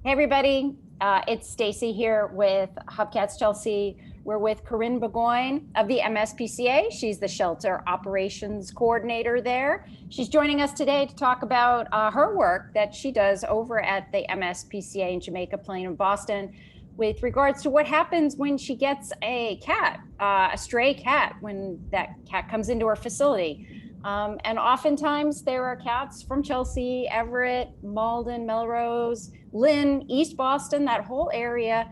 Hey everybody, it's Stacy here with HubCats Chelsea. We're with Corinne Bourgoin of the MSPCA. She's the shelter operations coordinator there. She's joining us today to talk about her work that she does over at the MSPCA in Jamaica Plain in Boston with regards to what happens when she gets a cat, a stray cat, when that cat comes into her facility. And oftentimes there are cats from Chelsea, Everett, Malden, Melrose, Lynn, East Boston, that whole area.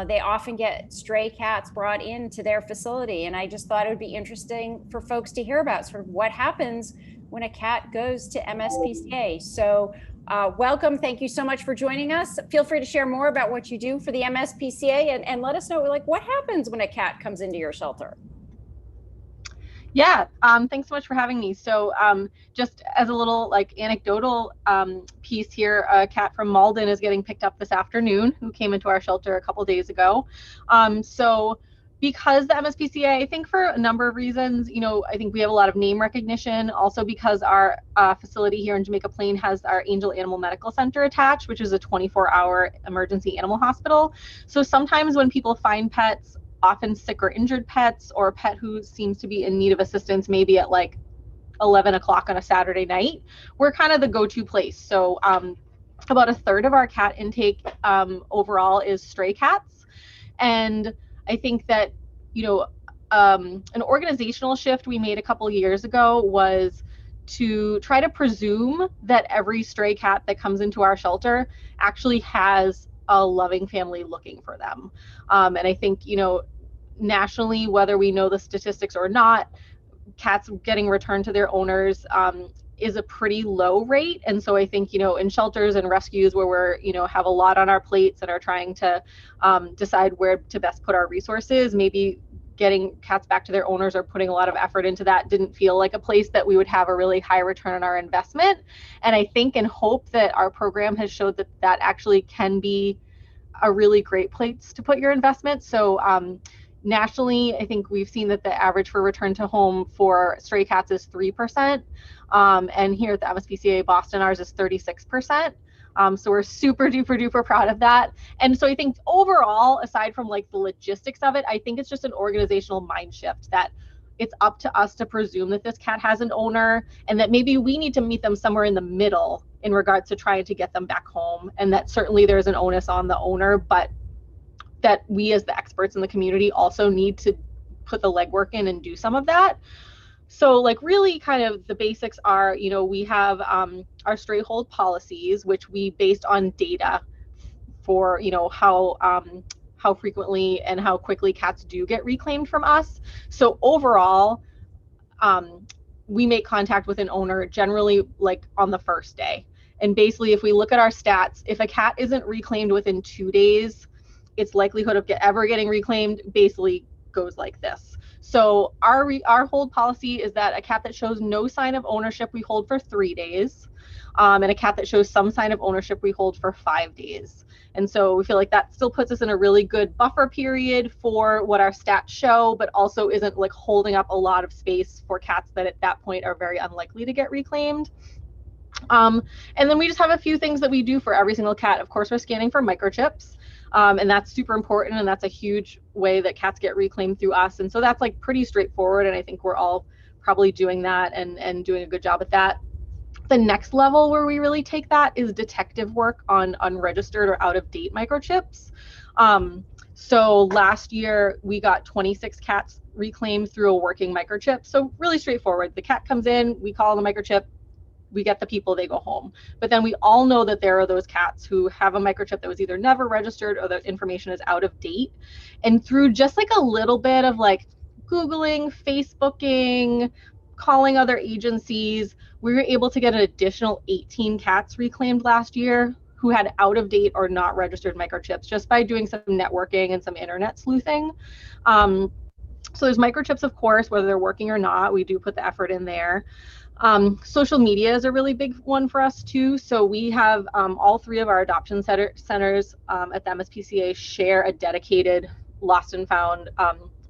They often get stray cats brought into their facility. And I just thought it would be interesting for folks to hear about sort of what happens when a cat goes to MSPCA. So welcome. Thank you so much for joining us. Feel free to share more about what you do for the MSPCA and let us know like what happens when a cat comes into your shelter. Yeah, thanks so much for having me. So just as a little anecdotal piece here, a cat from Malden is getting picked up this afternoon who came into our shelter a couple days ago. So because the MSPCA, I think for a number of reasons, I think we have a lot of name recognition. Also because our facility here in Jamaica Plain has our Angel Animal Medical Center attached, which is a 24-hour emergency animal hospital. So sometimes when people find pets, often sick or injured pets, or a pet who seems to be in need of assistance maybe at like 11 o'clock on a Saturday night, we're kind of the go-to place. So about a third of our cat intake overall is stray cats. And I think that, an organizational shift we made a couple years ago was to try to presume that every stray cat that comes into our shelter actually has a loving family looking for them. And I think, nationally, whether we know the statistics or not, cats getting returned to their owners is a pretty low rate. And so I think, in shelters and rescues where we're, have a lot on our plates and are trying to decide where to best put our resources, maybe getting cats back to their owners or putting a lot of effort into that didn't feel like a place that we would have a really high return on our investment. And I think and hope that our program has showed that that actually can be a really great place to put your investment. So nationally, I think we've seen that the average for return to home for stray cats is 3%. And here at the MSPCA Boston, ours is 36%. So we're super duper duper proud of that. And so I think overall, aside from like the logistics of it, I think it's just an organizational mind shift that it's up to us to presume that this cat has an owner and that maybe we need to meet them somewhere in the middle in regards to trying to get them back home. And that certainly there's an onus on the owner, but that we as the experts in the community also need to put the legwork in and do some of that. So like really kind of the basics are, we have our stray hold policies, which we based on data for, how frequently and how quickly cats do get reclaimed from us. So overall, we make contact with an owner generally like on the first day. And basically, if we look at our stats, if a cat isn't reclaimed within 2 days, its likelihood of ever getting reclaimed basically goes like this. So our hold policy is that a cat that shows no sign of ownership, we hold for 3 days. And a cat that shows some sign of ownership, we hold for 5 days. And so we feel like that still puts us in a really good buffer period for what our stats show, but also isn't like holding up a lot of space for cats that at that point are very unlikely to get reclaimed. And then we just have a few things that we do for every single cat. Of course, we're scanning for microchips. And that's super important. And that's a huge way that cats get reclaimed through us. And so that's like pretty straightforward. And I think we're all probably doing that and doing a good job at that. The next level where we really take that is detective work on unregistered or out of date microchips. So last year we got 26 cats reclaimed through a working microchip. So really straightforward. The cat comes in, we call the microchip, we get the people, they go home. But then we all know that there are those cats who have a microchip that was either never registered or the information is out of date. And through just like a little bit of like Googling, Facebooking, calling other agencies, we were able to get an additional 18 cats reclaimed last year who had out of date or not registered microchips just by doing some networking and some internet sleuthing. So there's microchips, of course, whether they're working or not, we do put the effort in there. Social media is a really big one for us too. So we have all 3 of our adoption centers at the MSPCA share a dedicated lost and found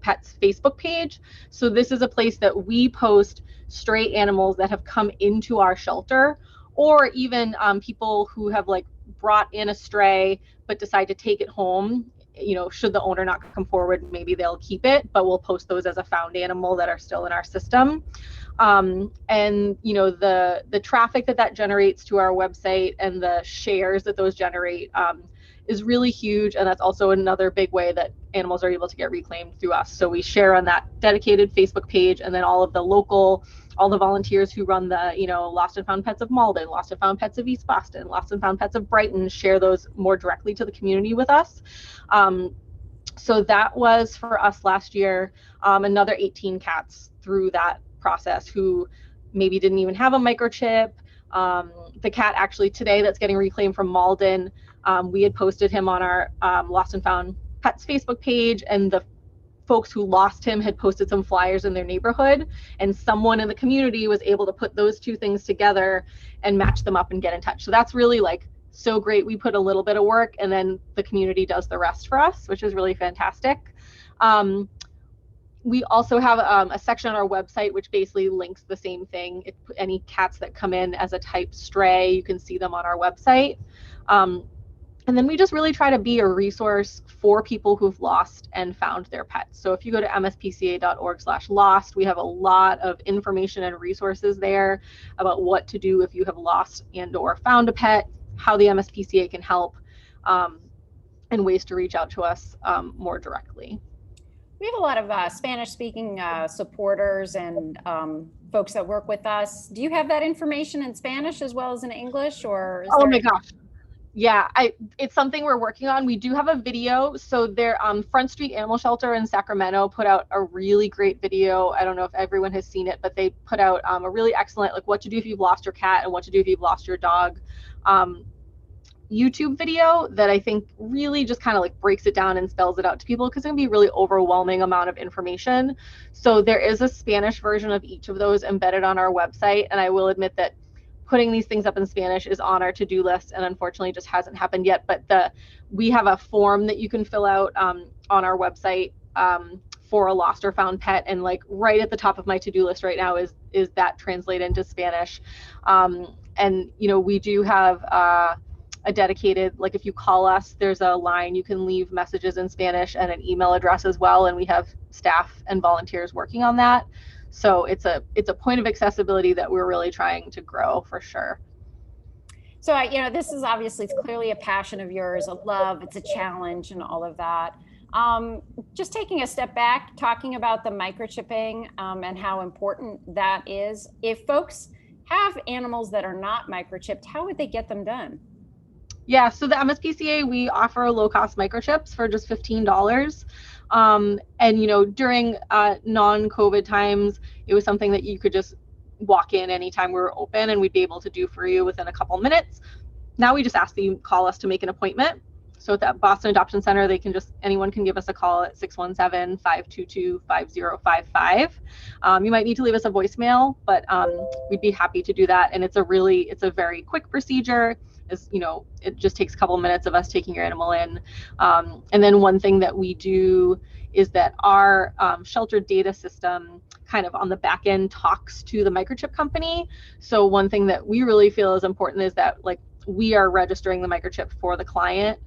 pets Facebook page. So this is a place that we post stray animals that have come into our shelter, or even people who have like brought in a stray but decide to take it home, should the owner not come forward, maybe they'll keep it, but we'll post those as a found animal that are still in our system. And the traffic that generates to our website and the shares that those generate is really huge. And that's also another big way that animals are able to get reclaimed through us. So we share on that dedicated Facebook page, and then all the volunteers who run the, Lost and Found Pets of Malden, Lost and Found Pets of East Boston, Lost and Found Pets of Brighton, share those more directly to the community with us. So that was for us last year, another 18 cats through that process who maybe didn't even have a microchip. The cat actually today that's getting reclaimed from Malden, we had posted him on our Lost and Found Pets Facebook page, and the folks who lost him had posted some flyers in their neighborhood, and someone in the community was able to put those two things together and match them up and get in touch. So that's really so great. We put a little bit of work and then the community does the rest for us, which is really fantastic. We also have a section on our website which basically links the same thing. Any cats that come in as a type stray, you can see them on our website. And then we just really try to be a resource for people who've lost and found their pets. So if you go to mspca.org/lost, we have a lot of information and resources there about what to do if you have lost and or found a pet, how the MSPCA can help, and ways to reach out to us more directly. We have a lot of Spanish-speaking supporters and folks that work with us. Do you have that information in Spanish as well as in English, or? Oh my gosh. Yeah, it's something we're working on. We do have a video. So their Front Street Animal Shelter in Sacramento put out a really great video. I don't know if everyone has seen it, but they put out a really excellent, what to do if you've lost your cat and what to do if you've lost your dog YouTube video that I think really just kind of breaks it down and spells it out to people, because it can be a really overwhelming amount of information. So there is a Spanish version of each of those embedded on our website. And I will admit that putting these things up in Spanish is on our to-do list, and unfortunately just hasn't happened yet. But we have a form that you can fill out on our website for a lost or found pet, and right at the top of my to-do list right now is that translate into Spanish. And we do have a dedicated, if you call us, there's a line you can leave messages in Spanish and an email address as well, and we have staff and volunteers working on that. So it's a point of accessibility that we're really trying to grow for sure. So, this is obviously, it's clearly a passion of yours, a love, it's a challenge and all of that. Just taking a step back, talking about the microchipping and how important that is. If folks have animals that are not microchipped, how would they get them done? Yeah, so the MSPCA, we offer low-cost microchips for just $15. And during non-COVID times, it was something that you could just walk in anytime we were open and we'd be able to do for you within a couple minutes. Now we just ask that you call us to make an appointment. So at that Boston Adoption Center, anyone can give us a call at 617-522-5055. You might need to leave us a voicemail, but we'd be happy to do that. And it's a very quick procedure. It just takes a couple of minutes of us taking your animal in. And then one thing that we do is that our shelter data system kind of on the back end talks to the microchip company. So one thing that we really feel is important is that we are registering the microchip for the client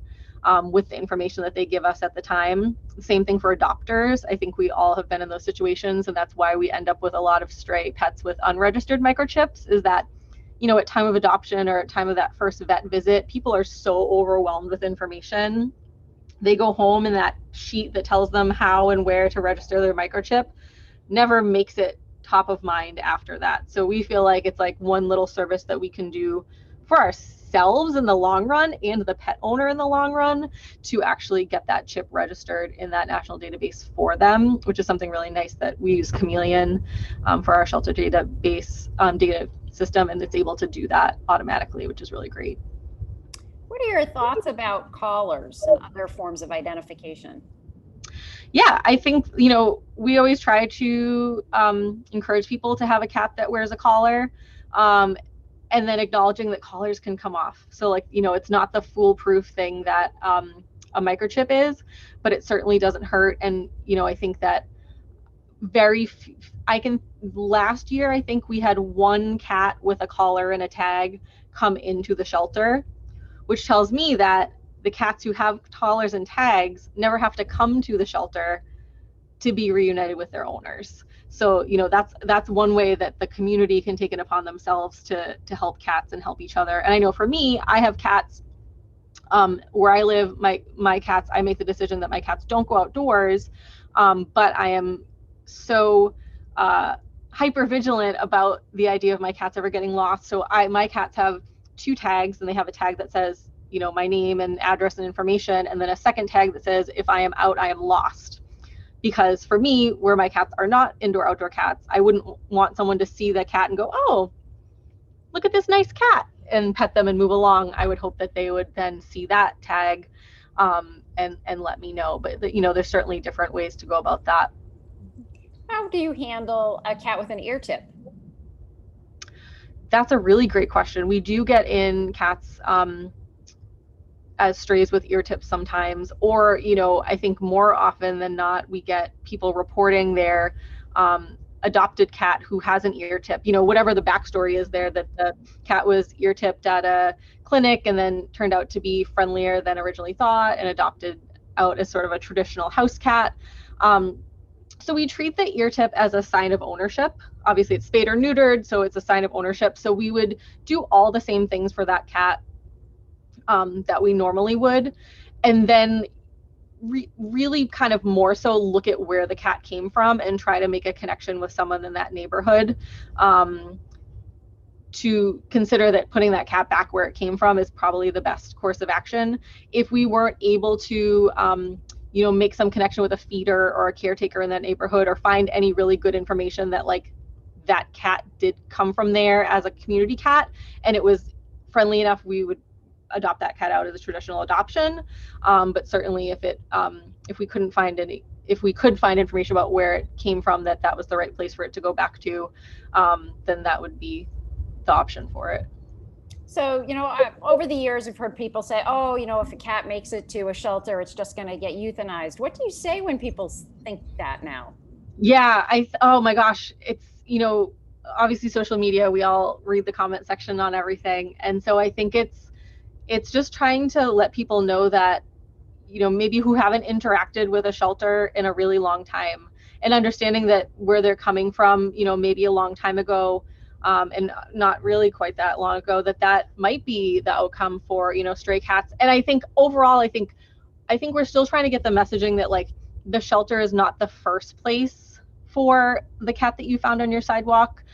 with the information that they give us at the time. Same thing for adopters. I think we all have been in those situations, and that's why we end up with a lot of stray pets with unregistered microchips, is that at time of adoption or at time of that first vet visit, people are so overwhelmed with information. They go home and that sheet that tells them how and where to register their microchip never makes it top of mind after that. So we feel like it's one little service that we can do for ourselves in the long run and the pet owner in the long run to actually get that chip registered in that national database for them, which is something really nice that we use Chameleon for our shelter database data system, and it's able to do that automatically, which is really great. What are your thoughts about collars and other forms of identification? Yeah, I think, we always try to encourage people to have a cat that wears a collar, and then acknowledging that collars can come off. So it's not the foolproof thing that a microchip is, but it certainly doesn't hurt. And, I think that last year, I think we had one cat with a collar and a tag come into the shelter, which tells me that the cats who have collars and tags never have to come to the shelter to be reunited with their owners. So, that's one way that the community can take it upon themselves to help cats and help each other. And I know for me, I have cats where I live. My cats, I make the decision that my cats don't go outdoors, but I am so hyper vigilant about the idea of my cats ever getting lost. So my cats have 2 tags, and they have a tag that says, my name and address and information, and then a second tag that says, if I am out, I am lost. Because for me, where my cats are not indoor-outdoor cats, I wouldn't want someone to see the cat and go, oh, look at this nice cat, and pet them and move along. I would hope that they would then see that tag and let me know. But there's certainly different ways to go about that. How do you handle a cat with an ear tip? That's a really great question. We do get in cats as strays with ear tips sometimes, or I think more often than not, we get people reporting their adopted cat who has an ear tip, whatever the backstory is there, that the cat was ear tipped at a clinic and then turned out to be friendlier than originally thought and adopted out as sort of a traditional house cat. So we treat the ear tip as a sign of ownership. Obviously it's spayed or neutered, so it's a sign of ownership. So we would do all the same things for that cat that we normally would, and then really kind of more so look at where the cat came from and try to make a connection with someone in that neighborhood to consider that putting that cat back where it came from is probably the best course of action. If we weren't able to make some connection with a feeder or a caretaker in that neighborhood, or find any really good information that that cat did come from there as a community cat and it was friendly enough, we would adopt that cat out as a traditional adoption. But certainly if we couldn't find if we could find information about where it came from, that was the right place for it to go back to, then that would be the option for it. So, over the years, I've heard people say, oh, if a cat makes it to a shelter, it's just going to get euthanized. What do you say when people think that now? Yeah, oh my gosh, it's, obviously social media, we all read the comment section on everything. And so I think it's just trying to let people know that, maybe who haven't interacted with a shelter in a really long time, and understanding that where they're coming from, maybe a long time ago, and not really quite that long ago, that might be the outcome for, stray cats. And I think overall, I think we're still trying to get the messaging that the shelter is not the first place for the cat that you found on your sidewalk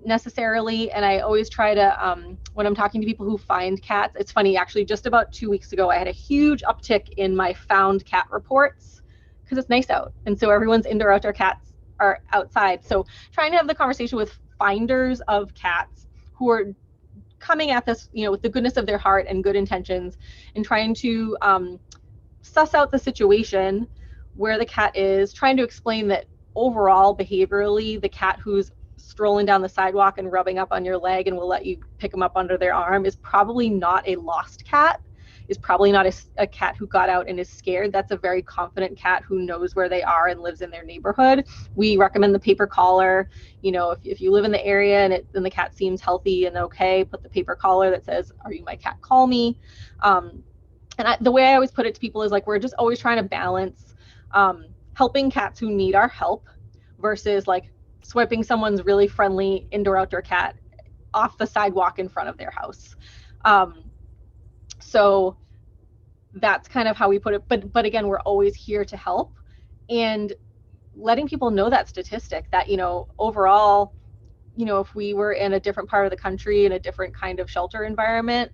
necessarily. And I always try to, when I'm talking to people who find cats, it's funny, actually, just about 2 weeks ago, I had a huge uptick in my found cat reports because it's nice out. And so everyone's indoor outdoor cats are outside. So trying to have the conversation with finders of cats who are coming at this, with the goodness of their heart and good intentions, and trying to suss out the situation where the cat is, trying to explain that overall behaviorally, the cat who's strolling down the sidewalk and rubbing up on your leg and will let you pick them up under their arm is probably not a lost cat, is probably not a cat who got out and is scared. That's a very confident cat who knows where they are and lives in their neighborhood. We recommend the paper collar. If you live in the area and the cat seems healthy and okay, put the paper collar that says, "Are you my cat? Call me." The way I always put it to people is we're just always trying to balance helping cats who need our help versus swiping someone's really friendly indoor outdoor cat off the sidewalk in front of their house. So that's kind of how we put it. But again, we're always here to help, and letting people know that statistic that, overall, if we were in a different part of the country in a different kind of shelter environment,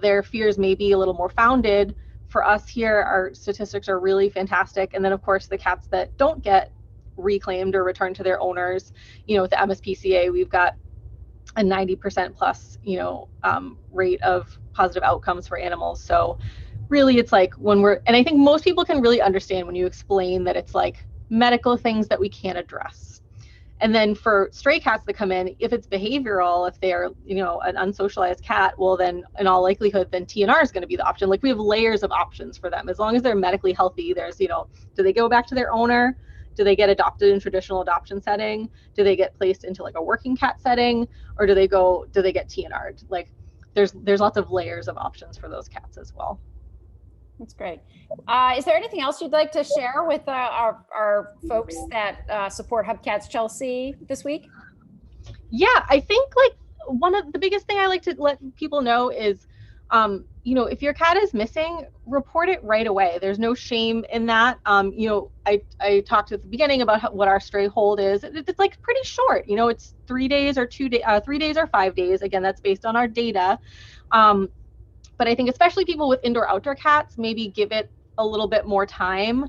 their fears may be a little more founded. For us here, our statistics are really fantastic. And then of course, the cats that don't get reclaimed or returned to their owners, with the MSPCA, we've got a 90% plus, rate of positive outcomes for animals. So really it's and I think most people can really understand when you explain that it's medical things that we can't address. And then for stray cats that come in, if it's behavioral, if they're, an unsocialized cat, well, then in all likelihood, then TNR is going to be the option. We have layers of options for them. As long as they're medically healthy, there's, do they go back to their owner? Do they get adopted in traditional adoption setting? Do they get placed into a working cat setting? Or do they get TNR'd? there's lots of layers of options for those cats as well. That's great. Is there anything else you'd like to share with our folks that support HubCats Chelsea this week? Yeah, I think like one of the biggest thing I like to let people know is, you know, if your cat is missing, report it right away. There's no shame in that. You know, I talked at the beginning about what our stray hold is. It's like pretty short. You know, it's 3 days or 2 days, 3 days or 5 days. Again, that's based on our data. But I think especially people with indoor-outdoor cats, maybe give it a little bit more time.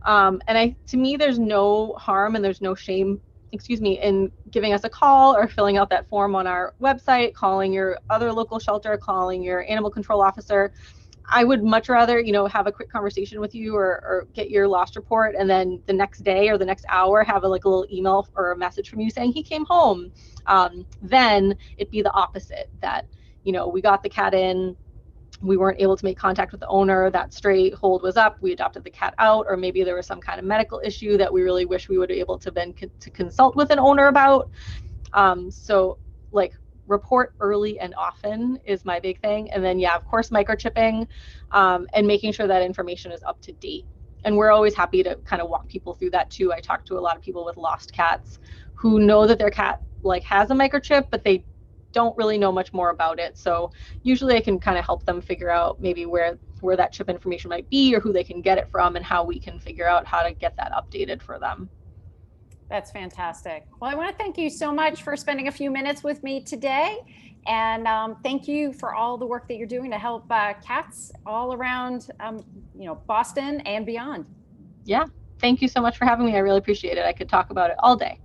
And to me, there's no harm and there's no shame, in giving us a call or filling out that form on our website, calling your other local shelter, calling your animal control officer. I would much rather, you know, have a quick conversation with you or get your lost report, and then the next day or the next hour have a little email or a message from you saying he came home. Then it'd be the opposite, that, you know, we got the cat in, we weren't able to make contact with the owner, that stray hold was up, we adopted the cat out, or maybe there was some kind of medical issue that we really wish we would be able to then to consult with an owner about. So like, report early and often is my big thing. And then, yeah, of course, microchipping, and making sure that information is up to date. And we're always happy to kind of walk people through that too. I talk to a lot of people with lost cats who know that their cat like has a microchip, but they don't really know much more about it. So usually I can kind of help them figure out maybe where that chip information might be, or who they can get it from, and how we can figure out how to get that updated for them. That's fantastic. Well, I want to thank you so much for spending a few minutes with me today. And thank you for all the work that you're doing to help cats all around, you know, Boston and beyond. Yeah. Thank you so much for having me. I really appreciate it. I could talk about it all day.